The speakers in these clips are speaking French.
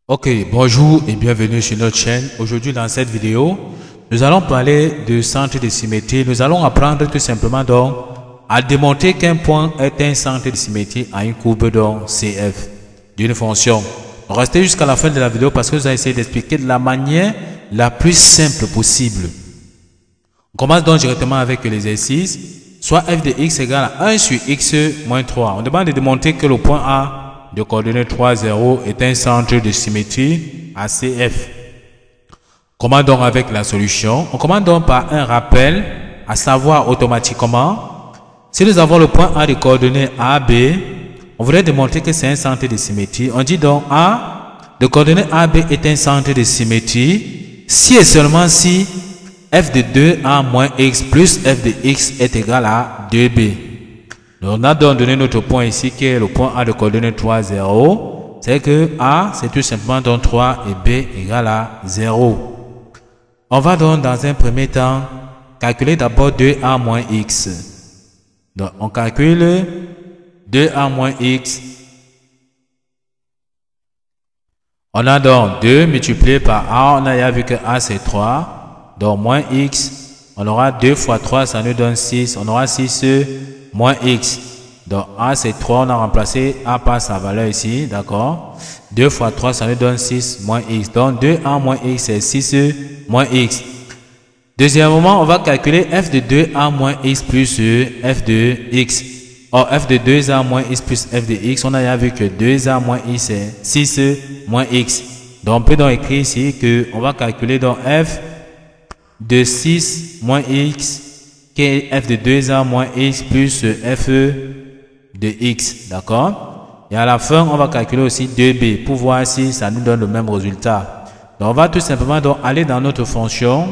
Ok, bonjour et bienvenue sur notre chaîne. Aujourd'hui dans cette vidéo, nous allons parler de centre de symétrie. Nous allons apprendre tout simplement donc à démontrer qu'un point est un centre de symétrie à une courbe donc CF d'une fonction. Restez jusqu'à la fin de la vidéo parce que je vais essayer d'expliquer de la manière la plus simple possible. On commence donc directement avec l'exercice. Soit f de x égale à 1 sur x moins 3. On demande de démontrer que le point A de coordonnées 3, 0 est un centre de symétrie à CF. Comment donc avec la solution? On commence donc par un rappel, à savoir automatiquement, si nous avons le point A de coordonnées A, B, on voudrait démontrer que c'est un centre de symétrie. On dit donc A de coordonnées A, B est un centre de symétrie si et seulement si f de 2a moins x plus f de x est égal à 2b. Donc on a donc donné notre point ici qui est le point A de coordonnées 3, 0. C'est que A c'est tout simplement donc 3 et B égale à 0. On va donc dans un premier temps calculer d'abord 2a moins x. Donc on calcule 2a moins x. On a donc 2 multiplié par A. On a déjà vu que A c'est 3. Donc moins x, on aura 2 fois 3, ça nous donne 6. On aura 6 moins x. Donc A c'est 3, on a remplacé A par sa valeur ici, d'accord. 2 fois 3, ça nous donne 6 moins x. Donc 2a moins x c'est 6 moins x. Deuxièmement, on va calculer f de 2a moins x plus f de x. Or f de 2a moins x plus f de x, on a déjà vu que 2a moins x c'est 6 moins x. Donc on peut donc écrire ici que on va calculer donc f de 6 moins x qui est f de 2a moins x plus f de x, d'accord. Et à la fin on va calculer aussi 2b pour voir si ça nous donne le même résultat. Donc on va tout simplement donc aller dans notre fonction,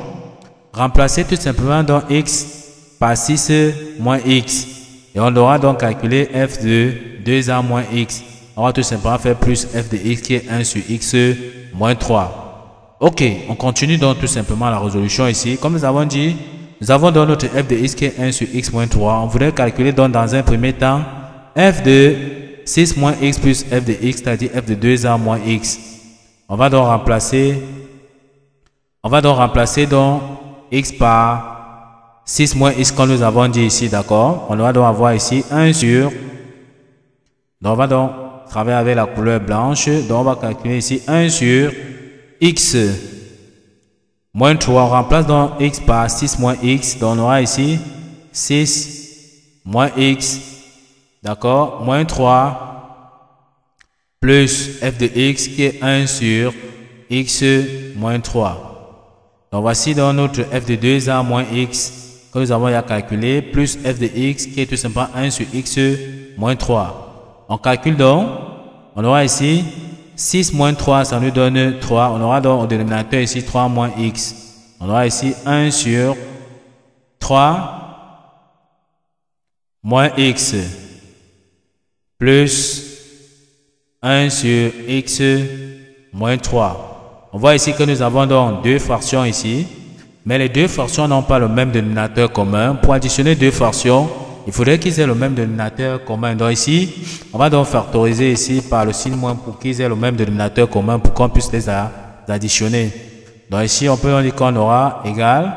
remplacer tout simplement donc x par 6 moins x et on aura donc calculé f de 2a moins x. On va tout simplement faire plus f de x qui est 1 sur x moins 3. Ok, on continue donc tout simplement la résolution ici. Comme nous avons dit, nous avons donc notre f de x qui est 1 sur x moins 3. On voudrait calculer donc dans un premier temps f de 6 moins x plus f de x, c'est-à-dire f de 2a moins x. On va donc remplacer donc x par 6 moins x comme nous avons dit ici, d'accord. On va donc avoir ici 1 sur... Donc on va donc travailler avec la couleur blanche. Donc on va calculer ici 1 sur x moins 3, on remplace donc x par 6 moins x, donc on aura ici 6 moins x, d'accord, moins 3 plus f de x qui est 1 sur x moins 3. Donc voici donc notre f de 2a moins x que nous avons déjà calculé, plus f de x qui est tout simplement 1 sur x moins 3. On calcule donc, on aura ici 6 moins 3, ça nous donne 3. On aura donc au dénominateur ici 3 moins x. On aura ici 1 sur 3 moins x plus 1 sur x moins 3. On voit ici que nous avons donc deux fractions ici. Mais les deux fractions n'ont pas le même dénominateur commun. Pour additionner deux fractions, il faudrait qu'ils aient le même dénominateur commun. Donc ici, on va donc factoriser ici par le signe moins pour qu'ils aient le même dénominateur commun pour qu'on puisse les additionner. Donc ici, on peut dire qu'on aura égal.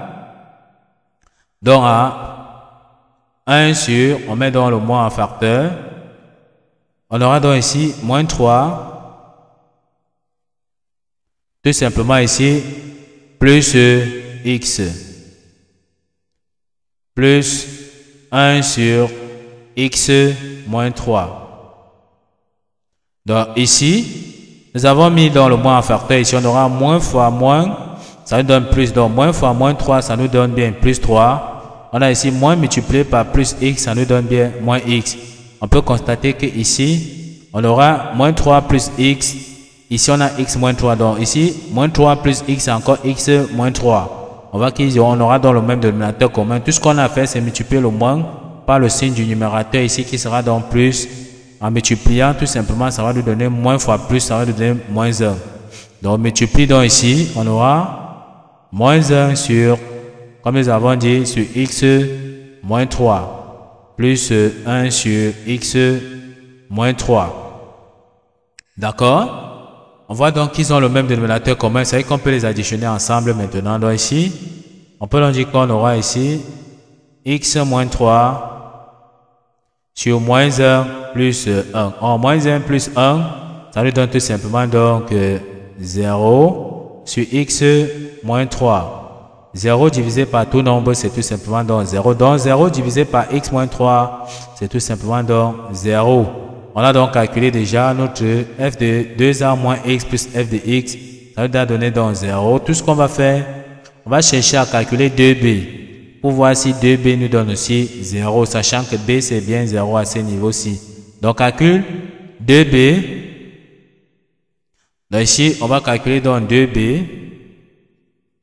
Donc à 1 sur, on met donc le moins en facteur. On aura donc ici moins 3. Tout simplement ici, plus x. Plus 1 sur x moins 3. Donc ici, nous avons mis dans le moins en facteur. Ici, on aura moins fois moins, ça nous donne plus. Donc moins fois moins 3, ça nous donne bien plus 3. On a ici moins multiplié par plus x, ça nous donne bien moins x. On peut constater que ici, on aura moins 3 plus x. Ici, on a x moins 3. Donc ici, moins 3 plus x, c'est encore x moins 3. On va qu'on aura dans le même dénominateur commun. Tout ce qu'on a fait, c'est multiplier le moins par le signe du numérateur ici qui sera donc plus. En multipliant, tout simplement, ça va nous donner moins fois plus, ça va nous donner moins 1. Donc, on multiplie donc ici, on aura moins 1 sur, comme nous avons dit, sur x moins 3, plus 1 sur x moins 3. D'accord? on voit donc qu'ils ont le même dénominateur commun. C'est vrai qu'on peut les additionner ensemble maintenant. Donc ici, on peut donc dire qu'on aura ici x moins 3 sur moins 1 plus 1. En moins 1 plus 1, ça nous donne tout simplement donc 0 sur x moins 3. 0 divisé par tout nombre, c'est tout simplement donc 0. Donc 0 divisé par x moins 3, c'est tout simplement donc 0. On a donc calculé déjà notre f de 2a moins x plus f de x. Ça nous a donné donc 0. Tout ce qu'on va faire, on va chercher à calculer 2b. Pour voir si 2b nous donne aussi 0, sachant que b c'est bien 0 à ce niveau-ci. Donc calcule 2b. Donc ici, on va calculer donc 2b.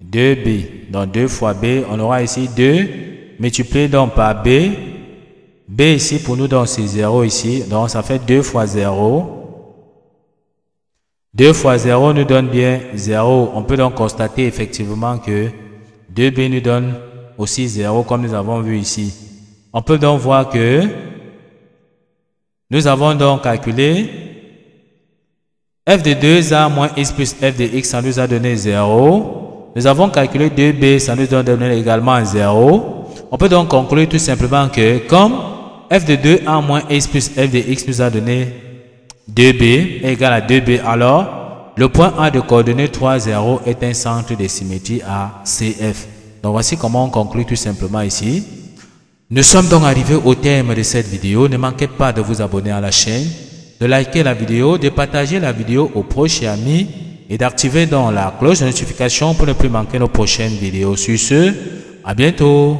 2b. Donc 2 fois b, on aura ici 2 multiplié donc par b. B ici pour nous donc c'est 0 ici. Donc ça fait 2 fois 0. 2 fois 0 nous donne bien 0. On peut donc constater effectivement que 2b nous donne aussi 0 comme nous avons vu ici. On peut donc voir que nous avons donc calculé f de 2a moins x plus f de x, ça nous a donné 0. Nous avons calculé 2b, ça nous a donné également 0. On peut donc conclure tout simplement que comme f de 2a moins x plus f de x nous a donné 2b égale à 2b, alors le point A de coordonnées 3, 0 est un centre de symétrie à CF. Donc voici comment on conclut tout simplement ici. Nous sommes donc arrivés au terme de cette vidéo. Ne manquez pas de vous abonner à la chaîne, de liker la vidéo, de partager la vidéo aux proches et amis et d'activer donc la cloche de notification pour ne plus manquer nos prochaines vidéos. Sur ce, à bientôt.